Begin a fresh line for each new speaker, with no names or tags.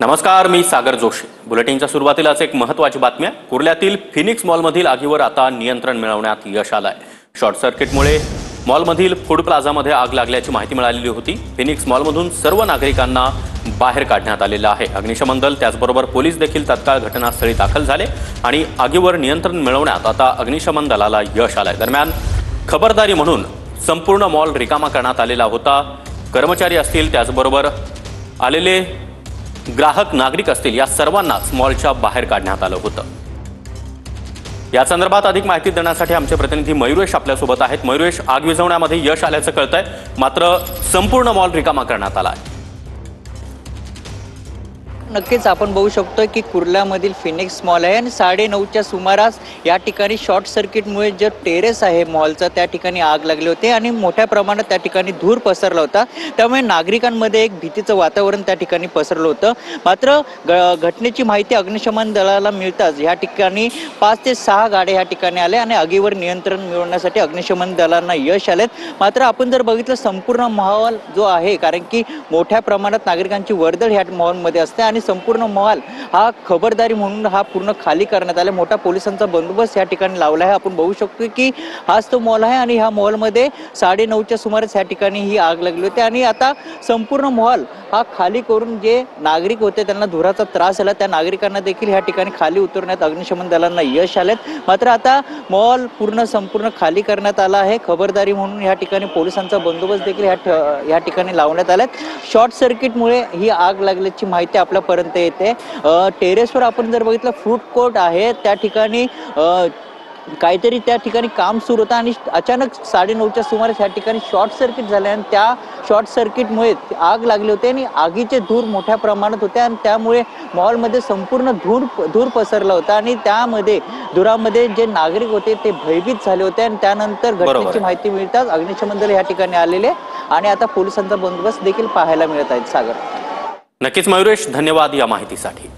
नमस्कार, मी सागर जोशी। बुलेटिनच्या सुरुवातीलाच एक महत्त्वाची बातमी आहे। कुर्ल्यातील फिनिक्स मॉलमधील आगीवर आता नियंत्रण मिळवण्यात यश आलंय। शॉर्ट सर्किटमुळे मॉलमधील फूड प्लाझामध्ये आग लागल्याची माहिती मिळालेली होती। फिनिक्स मॉलमधून सर्व नागरिकांना बाहेर काढण्यात आलेलं आहे। अग्निशमन दल त्याचबरोबर पोलीस देखील तत्काळ घटनास्थळी दाखल झाले आणि आगीवर नियंत्रण मिळवण्यात आता अग्निशमन दलाला यश आलंय। दरम्यान खबरदारी म्हणून संपूर्ण मॉल रिकामा करण्यात आलेला होता। कर्मचारी असतील त्याचबरोबर आलेले ग्राहक नागरिक असतील या सर्वांनाच मॉलच्या बाहेर काढण्यात आलं होतं। या संदर्भात अधिक माहिती देण्यासाठी आमचे प्रतिनिधी मयुरेश आपल्यासोबत आहेत। मयुरेश, आग विझवण्यामध्ये यश आल्याचं कळतंय, मात्र संपूर्ण मॉल रिकामा करण्यात आला आहे।
नक्कीच आपण बघू शकतो की कुर्ल्यामधील फिनिक्स मॉल आहे आणि 9:30च्या सुमारास या ठिकाणी शॉर्ट सर्किटमुळे जे टेरेस आहे मॉलचा त्या ठिकाणी आग लागली होती आणि मोठ्या प्रमाणात त्या ठिकाणी धूर पसरला होता। त्यामुळे नागरिकांमध्ये एक भीतीचं वातावरण त्या ठिकाणी पसरलं होतं। मात्र घटनेची माहिती अग्निशमन दलाला मिळताच या ठिकाणी 5 ते 6 गाड्या या ठिकाणी आल्या आणि आगीवर नियंत्रण मिळवण्यासाठी अग्निशमन दलांना यश आलेत। मात्र आपण जर बघितलं संपूर्ण मॉल जो आहे, कारण की मोठ्या प्रमाणात नागरिकांची वर्दळ ह्या मॉलमध्ये असते आणि संपूर्ण मॉल हा खबरदारी म्हणून हा पूर्ण खाली करण्यात आला। मोठा पोलिसांचा बंदोबस्त या ठिकाणी लावला आहे। आपण बघू शकतो की हाच तो मॉल आहे आणि ह्या मॉलमध्ये 9:30च्या सुमारास या ठिकाणी ही आग लागली होती आणि आता संपूर्ण मॉल हा खाली करून जे नागरिक होते त्यांना धुराचा त्रास झाला, त्या नागरिकांना देखील या ठिकाणी खाली उतरण्यात अग्निशमन दलांना यश आलेत। मात्र आता मॉल संपूर्ण खाली करण्यात आला आहे। खबरदारी म्हणून या ठिकाणी पोलिसांचा बंदोबस्त देखील या ठिकाणी लावण्यात आलाय। शॉर्ट सर्किटमुळे ही आग लागल्याची माहिती आपल्यापर्यंत येते। टेरेसवर आपण जर बघितलं फूड कोर्ट आहे, त्या ठिकाणी काहीतरी त्या ठिकाणी काम सुरू होतं आणि अचानक 9:30च्या सुमारास या ठिकाणी शॉर्ट सर्किट झाले आणि त्या शॉर्ट सर्किटमुळे आग लागली होती आणि आगीचे धूर मोठ्या प्रमाणात होते आणि त्यामुळे मॉलमध्ये संपूर्ण धूर पसरला होता आणि त्यामध्ये धुरामध्ये जे नागरिक होते ते भयभीत झाले होते आणि त्यानंतर घटनेची माहिती मिळताच अग्निशमन दल या ठिकाणी आलेले आणि आता पोलिसांचा बंदोबस्त देखील पाहायला मिळत आहे। सागर,
नक्कीच मयुरेश, धन्यवाद या माहितीसाठी।